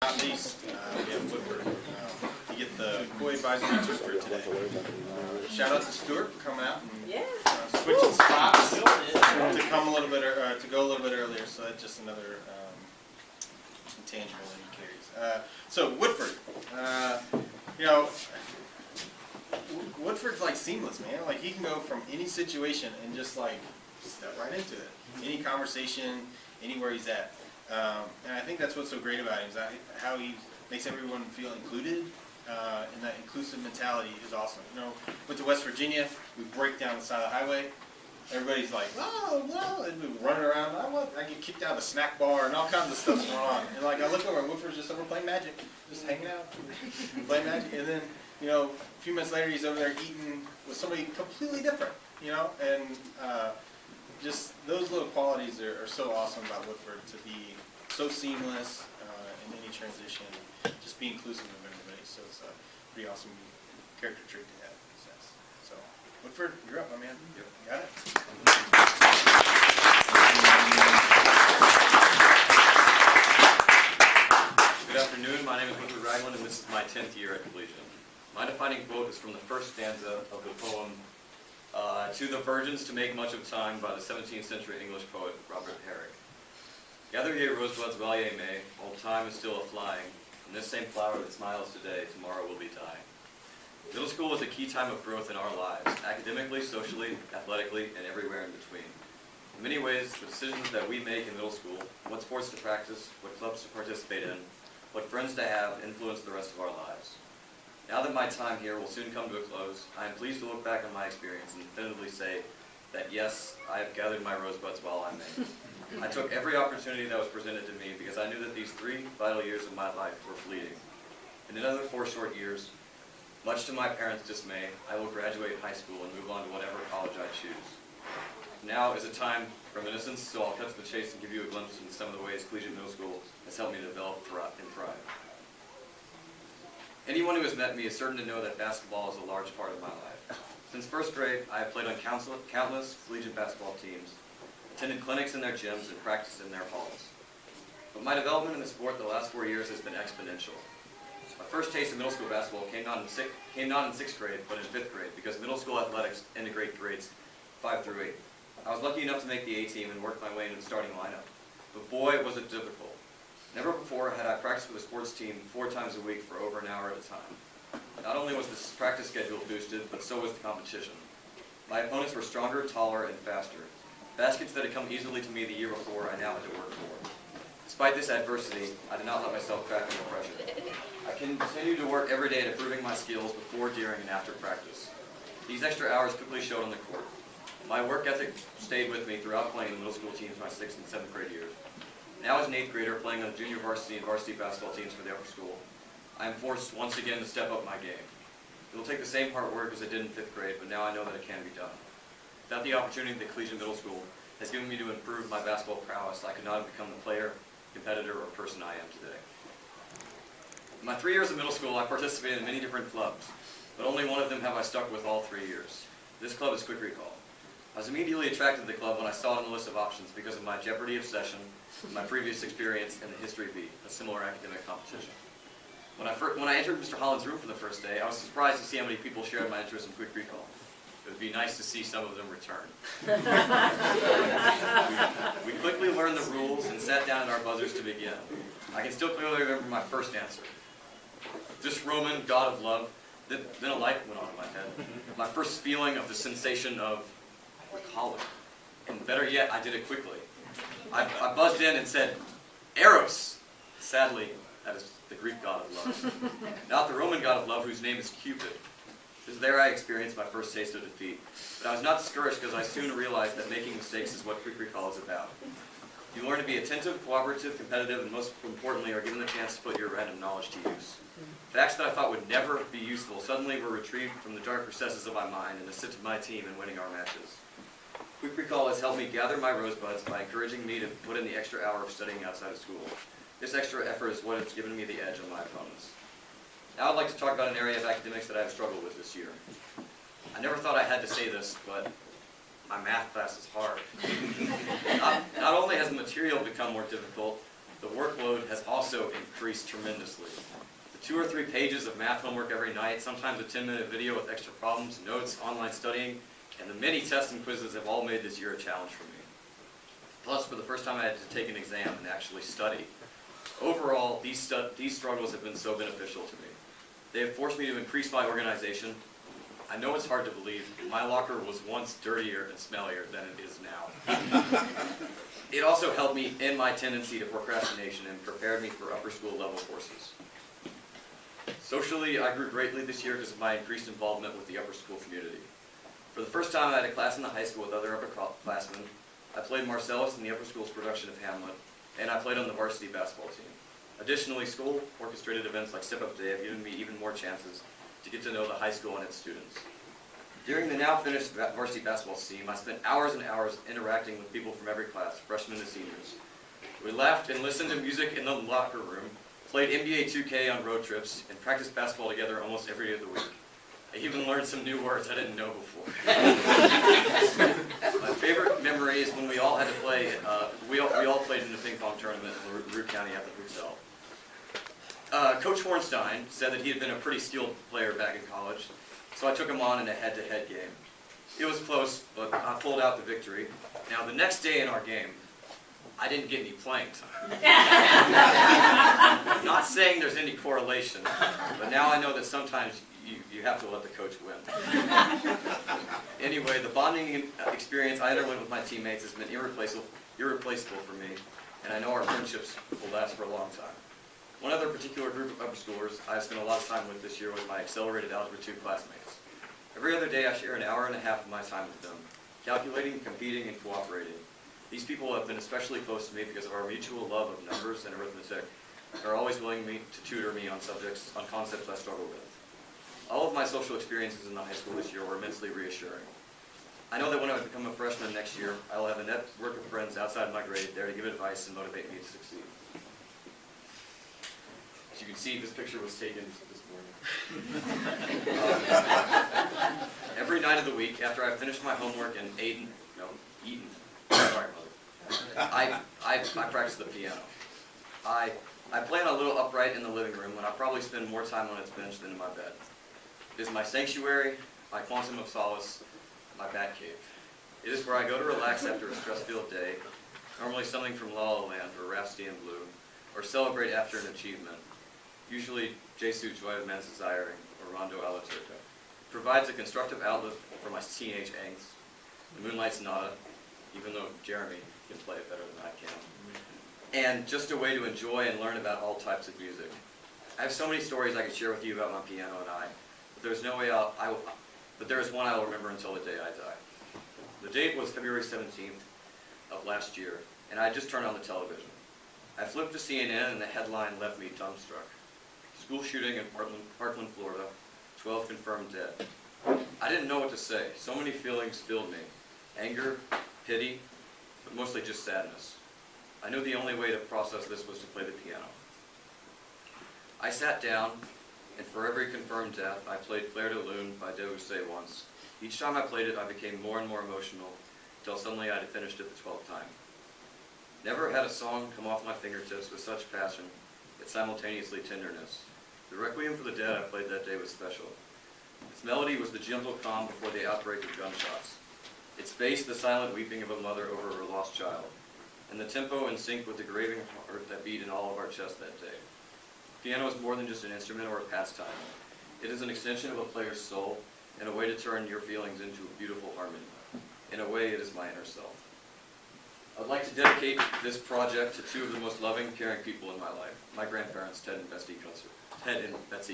Not least, we have Woodford to get the co-advisor teachers for today. Shout out to Stuart for coming out and switching spots to come a little bit to go a little bit earlier. So that's just another intangible that he carries. So Woodford, Woodford's like seamless, man. Like he can go from any situation and just like step right into it. Any conversation, anywhere he's at. And I think that's what's so great about him, is how he makes everyone feel included, and that inclusive mentality is awesome. Went to West Virginia, we break down the side of the highway, everybody's like, oh, no, and we're running around, I get kicked out of the snack bar, and all kinds of stuff's going on. And like, I look over, and Woodford's just over playing Magic, just hanging out, playing Magic, and then, a few minutes later, he's over there eating with somebody completely different, and just those little qualities are so awesome about Woodford, to be so seamless in any transition, just be inclusive of everybody. So it's a pretty awesome character trait to have. So Woodford, you're up, my man. You got it? Good afternoon. My name is Woodford Ragland, and this is my 10th year at Collegiate. My defining quote is from the first stanza of the poem To the Virgins to Make Much of Time by the 17th century English poet Robert Herrick. Gather ye rosebuds while ye may, while time is still a-flying, and this same flower that smiles today, tomorrow will be dying. Middle school is a key time of growth in our lives, academically, socially, athletically, and everywhere in between. In many ways, the decisions that we make in middle school, what sports to practice, what clubs to participate in, what friends to have, influence the rest of our lives. Now that my time here will soon come to a close, I am pleased to look back on my experience and definitively say that yes, I have gathered my rosebuds while I may. I took every opportunity that was presented to me because I knew that these 3 vital years of my life were fleeting. In another 4 short years, much to my parents' dismay, I will graduate high school and move on to whatever college I choose. Now is a time from innocence, so I'll cut to the chase and give you a glimpse into some of the ways Collegiate Middle School has helped me develop and thrive. Anyone who has met me is certain to know that basketball is a large part of my life. Since first grade, I have played on countless collegiate basketball teams, attended clinics in their gyms, and practiced in their halls. But my development in the sport the last 4 years has been exponential. My first taste of middle school basketball came not in 6th grade, but in 5th grade, because middle school athletics integrate grades 5 through 8. I was lucky enough to make the A team and work my way into the starting lineup. But boy, was it difficult. Never before had I practiced with a sports team 4 times a week for over an hour at a time. Not only was the practice schedule boosted, but so was the competition. My opponents were stronger, taller, and faster. Baskets that had come easily to me the year before, I now had to work for. Despite this adversity, I did not let myself crack under pressure. I continued to work every day at improving my skills before, during, and after practice. These extra hours quickly showed on the court. My work ethic stayed with me throughout playing in middle school teams my 6th and 7th grade years. Now as an 8th grader playing on the junior varsity and varsity basketball teams for the upper school, I am forced once again to step up my game. It will take the same hard work as I did in 5th grade, but now I know that it can be done. Without the opportunity that Collegiate Middle School has given me to improve my basketball prowess, I could not have become the player, competitor, or person I am today. In my 3 years of middle school, I participated in many different clubs, but only one of them have I stuck with all 3 years. This club is Quick Recall. I was immediately attracted to the club when I saw it on the list of options because of my Jeopardy obsession, my previous experience in the History Beat, a similar academic competition. When I entered Mr. Holland's room for the first day, I was surprised to see how many people shared my interest in Quick Recall. It would be nice to see some of them return. We quickly learned the rules and sat down at our buzzers to begin. I can still clearly remember my first answer. This Roman god of love, then a light went on in my head. My first feeling of the sensation of recalling. And better yet, I did it quickly. I buzzed in and said, Eros! Sadly, that is the Greek god of love. Not the Roman god of love, whose name is Cupid. It was there I experienced my first taste of defeat. But I was not discouraged because I soon realized that making mistakes is what Quick Recall is about. You learn to be attentive, cooperative, competitive, and most importantly are given the chance to put your random knowledge to use. Facts that I thought would never be useful suddenly were retrieved from the dark recesses of my mind and assisted my team in winning our matches. Quick Recall has helped me gather my rosebuds by encouraging me to put in the extra hour of studying outside of school. This extra effort is what has given me the edge on my opponents. Now I'd like to talk about an area of academics that I have struggled with this year. I never thought I had to say this, but my math class is hard. Not only has the material become more difficult, the workload has also increased tremendously. The 2 or 3 pages of math homework every night, sometimes a 10-minute video with extra problems, notes, online studying, and the many tests and quizzes have all made this year a challenge for me. Plus, for the first time I had to take an exam and actually study. Overall, these struggles have been so beneficial to me. They have forced me to increase my organization. I know it's hard to believe, my locker was once dirtier and smellier than it is now. It also helped me end my tendency to procrastination and prepared me for upper school level courses. Socially, I grew greatly this year because of my increased involvement with the upper school community. For the first time, I had a class in the high school with other upperclassmen. I played Marcellus in the upper school's production of Hamlet, and I played on the varsity basketball team. Additionally, school orchestrated events like Step Up Day have given me even more chances to get to know the high school and its students. During the now finished varsity basketball team, I spent hours and hours interacting with people from every class, freshmen to seniors. We laughed and listened to music in the locker room, played NBA 2K on road trips, and practiced basketball together almost every day of the week. I even learned some new words I didn't know before. My favorite memory is when we all had to play, we all played in a ping pong tournament in Root County at the hotel. Coach Hornstein said that he had been a pretty skilled player back in college, so I took him on in a head-to-head game. It was close, but I pulled out the victory. Now, the next day in our game, I didn't get any playing time. Not saying there's any correlation, but now I know that sometimes you have to let the coach win. Anyway, the bonding experience I underwent with my teammates has been irreplaceable for me, and I know our friendships will last for a long time. One other particular group of upper schoolers I have spent a lot of time with this year was my accelerated Algebra 2 classmates. Every other day I share an hour and a half of my time with them, calculating, competing, and cooperating. These people have been especially close to me because of our mutual love of numbers and arithmetic. They're always willing to tutor me on concepts I struggle with. All of my social experiences in the high school this year were immensely reassuring. I know that when I become a freshman next year, I will have a network of friends outside my grade there to give advice and motivate me to succeed. As you can see, this picture was taken this morning. Every night of the week, after I finished my homework and eaten, sorry, Mother, I practice the piano. I play on a little upright in the living room, and I probably spend more time on its bench than in my bed. It is my sanctuary, my quantum of solace, my bat cave. It is where I go to relax after a stress-filled day, normally something from La La Land or Rhapsody in Blue, or celebrate after an achievement, usually Jesu Joy of Man's Desiring or Rondo alla Turca. It provides a constructive outlet for my teenage angst, the Moonlight Sonata, even though Jeremy can play it better than I can, and just a way to enjoy and learn about all types of music. I have so many stories I could share with you about my piano and I, but there's no way but there is one I will remember until the day I die. The date was February 17th of last year, and I had just turned on the television. I flipped to CNN and the headline left me dumbstruck. School shooting in Parkland, Florida, 12 confirmed dead. I didn't know what to say. So many feelings filled me. Anger, pity, but mostly just sadness. I knew the only way to process this was to play the piano. I sat down, and for every confirmed death, I played Clair de Lune by Debussy once. Each time I played it, I became more and more emotional, until suddenly I had finished it the 12th time. Never had a song come off my fingertips with such passion, yet simultaneously tenderness. The Requiem for the Dead I played that day was special. Its melody was the gentle calm before the outbreak of gunshots. Its bass, the silent weeping of a mother over her lost child. And the tempo in sync with the grieving heart that beat in all of our chests that day. Piano is more than just an instrument or a pastime. It is an extension of a player's soul, and a way to turn your feelings into a beautiful harmony. In a way, it is my inner self. I'd like to dedicate this project to two of the most loving, caring people in my life, my grandparents, Ted and Betsy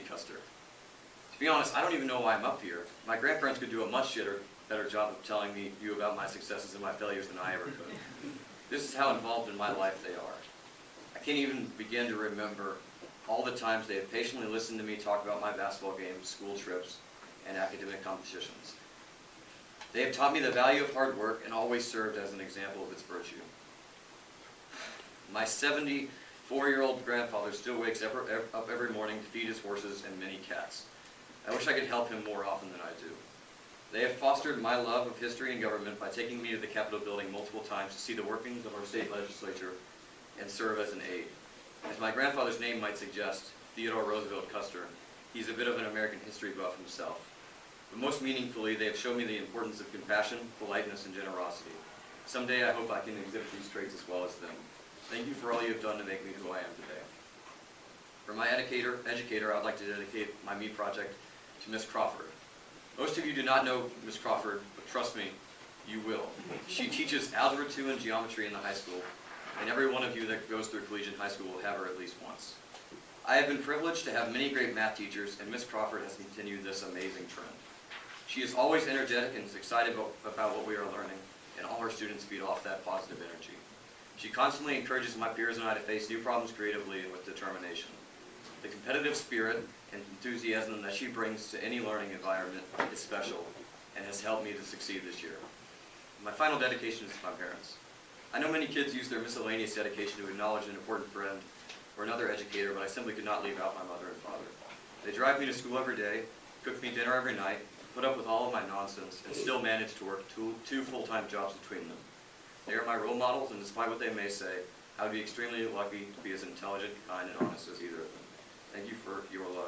Custer. To be honest, I don't even know why I'm up here. My grandparents could do a much better job of telling you about my successes and my failures than I ever could. This is how involved in my life they are. I can't even begin to remember all the times they have patiently listened to me talk about my basketball games, school trips, and academic competitions. They have taught me the value of hard work and always served as an example of its virtue. My 74-year-old grandfather still wakes up every morning to feed his horses and many cats. I wish I could help him more often than I do. They have fostered my love of history and government by taking me to the Capitol building multiple times to see the workings of our state legislature and serve as an aide. As my grandfather's name might suggest, Theodore Roosevelt Custer, he's a bit of an American history buff himself. But most meaningfully, they have shown me the importance of compassion, politeness, and generosity. Someday I hope I can exhibit these traits as well as them. Thank you for all you have done to make me who I am today. For my educator, I'd like to dedicate my Me project to Miss Crawford. Most of you do not know Miss Crawford, but trust me, you will. She teaches Algebra 2 and Geometry in the high school, and every one of you that goes through collegiate high school will have her at least once. I have been privileged to have many great math teachers, and Miss Crawford has continued this amazing trend. She is always energetic and is excited about what we are learning, and all her students feed off that positive energy. She constantly encourages my peers and I to face new problems creatively and with determination. The competitive spirit and enthusiasm that she brings to any learning environment is special and has helped me to succeed this year. My final dedication is to my parents. I know many kids use their miscellaneous dedication to acknowledge an important friend or another educator, but I simply could not leave out my mother and father. They drive me to school every day, cook me dinner every night, put up with all of my nonsense, and still manage to work two full-time jobs between them. They are my role models, and despite what they may say, I would be extremely lucky to be as intelligent, kind, and honest as either of them. Thank you for your love.